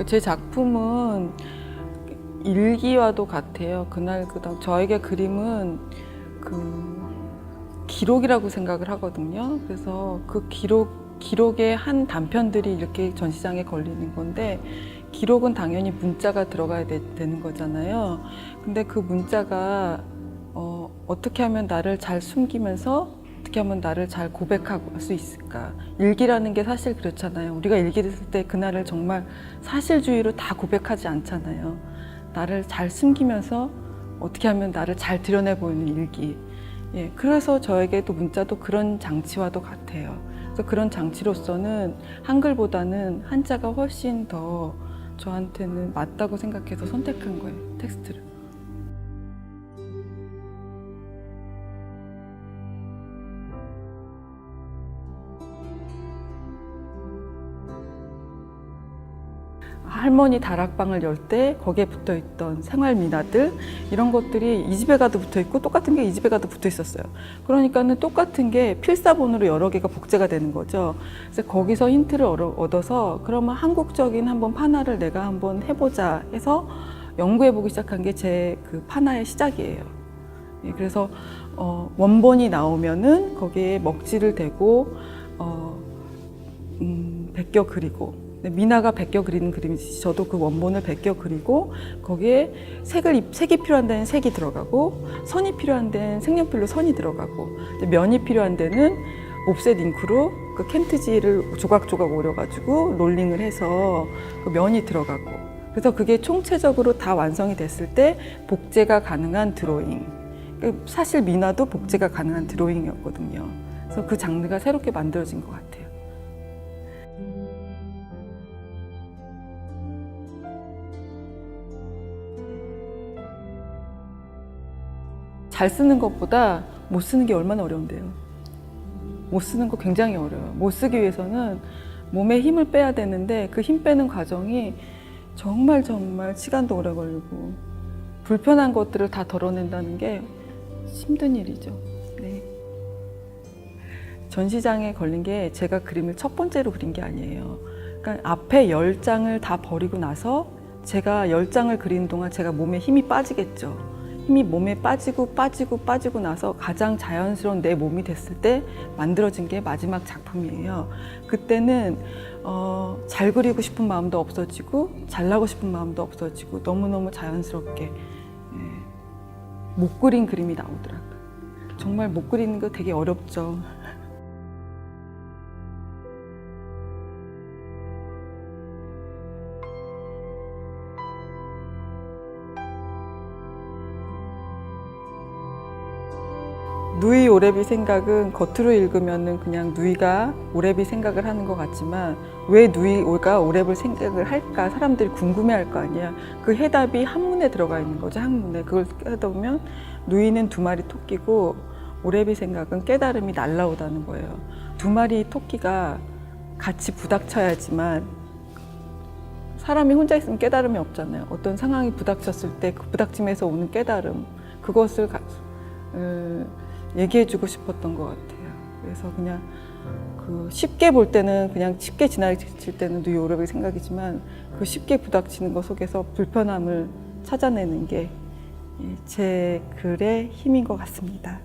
제 작품은 일기와도 같아요. 그날 저에게 그림은 기록이라고 생각을 하거든요. 그래서 그 기록의 한 단편들이 이렇게 전시장에 걸리는 건데, 기록은 당연히 문자가 들어가야 되는 거잖아요. 근데 그 문자가 어떻게 하면 나를 잘 숨기면서 어떻게 하면 나를 잘 고백할 수 있을까? 일기라는 게 사실 그렇잖아요. 우리가 일기를 쓸 때 그날을 정말 사실주의로 다 고백하지 않잖아요. 나를 잘 숨기면서 어떻게 하면 나를 잘 드러내 보이는 일기. 예, 그래서 저에게도 문자도 그런 장치와도 같아요. 그래서 그런 장치로서는 한글보다는 한자가 훨씬 더 저한테는 맞다고 생각해서 선택한 거예요, 텍스트를. 할머니 다락방을 열 때 거기에 붙어 있던 생활 미나들, 이런 것들이 이 집에 가도 붙어 있고 똑같은 게 이 집에 가도 붙어 있었어요. 그러니까는 똑같은 게 필사본으로 여러 개가 복제가 되는 거죠. 그래서 거기서 힌트를 얻어서 그러면 한국적인 한번 판화를 내가 한번 해보자 해서 연구해 보기 시작한 게 제 그 판화의 시작이에요. 예, 그래서 원본이 나오면은 거기에 먹지를 대고 베껴 그리고, 미나가 베껴 그리는 그림이지 저도 그 원본을 베껴 그리고 거기에 색이 필요한 데는 색이 들어가고, 선이 필요한 데는 색연필로 선이 들어가고, 면이 필요한 데는 옵셋 잉크로 그 켄트지를 조각조각 오려가지고 롤링을 해서 그 면이 들어가고, 그래서 그게 총체적으로 다 완성이 됐을 때 복제가 가능한 드로잉. 사실 미나도 복제가 가능한 드로잉이었거든요. 그래서 그 장르가 새롭게 만들어진 것 같아요. 잘 쓰는 것보다 못 쓰는 게 얼마나 어려운데요. 못 쓰는 거 굉장히 어려워요. 못 쓰기 위해서는 몸에 힘을 빼야 되는데 그 힘 빼는 과정이 정말 시간도 오래 걸리고 불편한 것들을 다 덜어낸다는 게 힘든 일이죠. 네. 전시장에 걸린 게 제가 그림을 첫 번째로 그린 게 아니에요. 그러니까 앞에 10장을 다 버리고 나서 제가 10장을 그리는 동안 제가 몸에 힘이 빠지겠죠. 힘이 몸에 빠지고 나서 가장 자연스러운 내 몸이 됐을 때 만들어진 게 마지막 작품이에요. 그때는 잘 그리고 싶은 마음도 없어지고 잘나고 싶은 마음도 없어지고 너무너무 자연스럽게 못 그린 그림이 나오더라고요. 정말 못 그리는 거 되게 어렵죠. 누이 오래비 생각은 겉으로 읽으면은 그냥 누이가 오래비 생각을 하는 것 같지만, 왜 누이가 오래비 생각을 할까 사람들이 궁금해할 거 아니야. 그 해답이 한문에 들어가 있는 거죠. 한문에. 그걸 하다 보면 누이는 두 마리 토끼고 오래비 생각은 깨달음이 날라오다는 거예요. 두 마리 토끼가 같이 부닥쳐야지만, 사람이 혼자 있으면 깨달음이 없잖아요. 어떤 상황이 부닥쳤을 때 그 부닥침에서 오는 깨달음, 그것을 얘기해주고 싶었던 것 같아요. 그래서 그냥 쉽게 볼 때는 그냥 쉽게 지나칠 때는 누이 오래비 생각이지만, 그 쉽게 부닥치는 것 속에서 불편함을 찾아내는 게 제 글의 힘인 것 같습니다.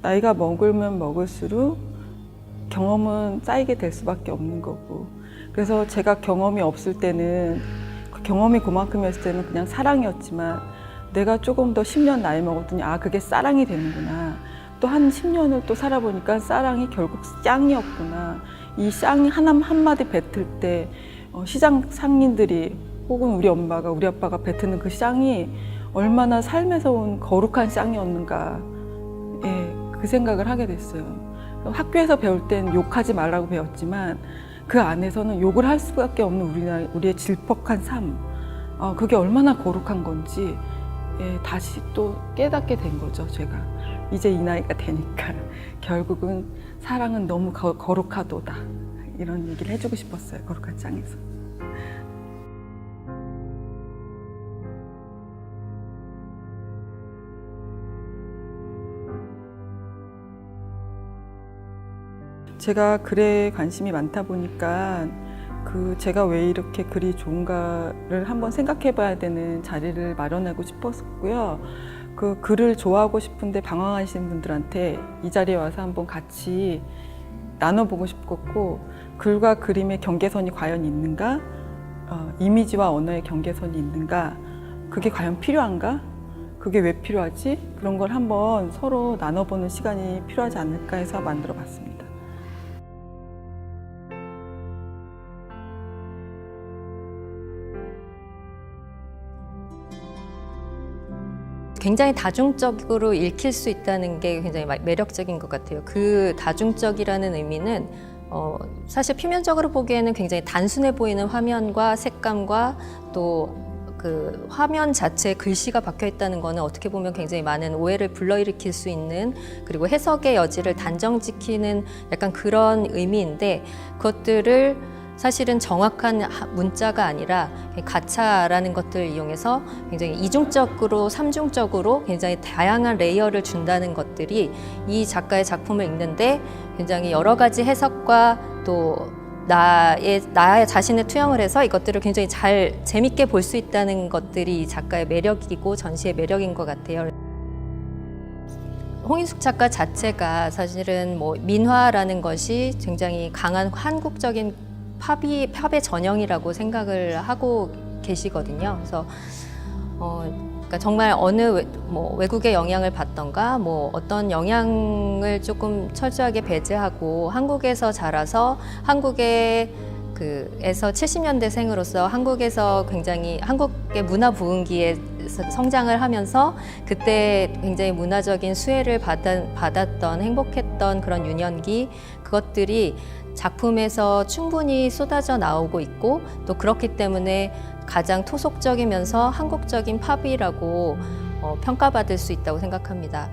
나이가 먹으면 먹을수록 경험은 쌓이게 될 수밖에 없는 거고, 그래서 제가 경험이 없을 때는, 그 경험이 그만큼이었을 때는 그냥 사랑이었지만, 내가 조금 더 10년 나이 먹었더니 그게 사랑이 되는구나. 또 한 10년을 또 살아보니까 사랑이 결국 쌍이었구나. 이 쌍이 한마디 뱉을 때 시장 상인들이 혹은 우리 엄마가 우리 아빠가 뱉는 그 쌍이 얼마나 삶에서 온 거룩한 쌍이었는가, 그 생각을 하게 됐어요. 학교에서 배울 땐 욕하지 말라고 배웠지만 그 안에서는 욕을 할 수밖에 없는 우리의 질퍽한 삶, 그게 얼마나 거룩한 건지 다시 또 깨닫게 된 거죠. 제가 이제 이 나이가 되니까 결국은 사랑은 너무 거룩하도다, 이런 얘기를 해주고 싶었어요. 거룩한 쌍에서. 제가 글에 관심이 많다 보니까 제가 왜 이렇게 글이 좋은가를 한번 생각해 봐야 되는 자리를 마련하고 싶었고요. 그 글을 좋아하고 싶은데 방황하시는 분들한테 이 자리에 와서 한번 같이 나눠보고 싶었고, 글과 그림의 경계선이 과연 있는가? 이미지와 언어의 경계선이 있는가? 그게 과연 필요한가? 그게 왜 필요하지? 그런 걸 한번 서로 나눠보는 시간이 필요하지 않을까 해서 만들어 봤습니다. 굉장히 다중적으로 읽힐 수 있다는 게 굉장히 매력적인 것 같아요. 그 다중적이라는 의미는 사실 표면적으로 보기에는 굉장히 단순해 보이는 화면과 색감과 또 그 화면 자체에 글씨가 박혀 있다는 거는 어떻게 보면 굉장히 많은 오해를 불러일으킬 수 있는, 그리고 해석의 여지를 단정지키는 약간 그런 의미인데, 그것들을 사실은 정확한 문자가 아니라 가차라는 것들을 이용해서 굉장히 이중적으로, 삼중적으로 굉장히 다양한 레이어를 준다는 것들이 이 작가의 작품을 읽는데 굉장히 여러 가지 해석과 또 나의 자신을 투영을 해서 이것들을 굉장히 잘 재밌게 볼 수 있다는 것들이 이 작가의 매력이고 전시의 매력인 것 같아요. 홍인숙 작가 자체가 사실은 뭐 민화라는 것이 굉장히 강한 한국적인 팝의 전형이라고 생각을 하고 계시거든요. 그래서 그러니까 정말 어느 외국의 영향을 받던가 어떤 영향을 조금 철저하게 배제하고 한국에서 자라서 에서 70년대생으로서 한국에서 굉장히 한국의 문화 부흥기에 성장을 하면서 그때 굉장히 문화적인 수혜를 받았던 행복했던 그런 유년기, 그것들이 작품에서 충분히 쏟아져 나오고 있고, 또 그렇기 때문에 가장 토속적이면서 한국적인 팝이라고 평가받을 수 있다고 생각합니다.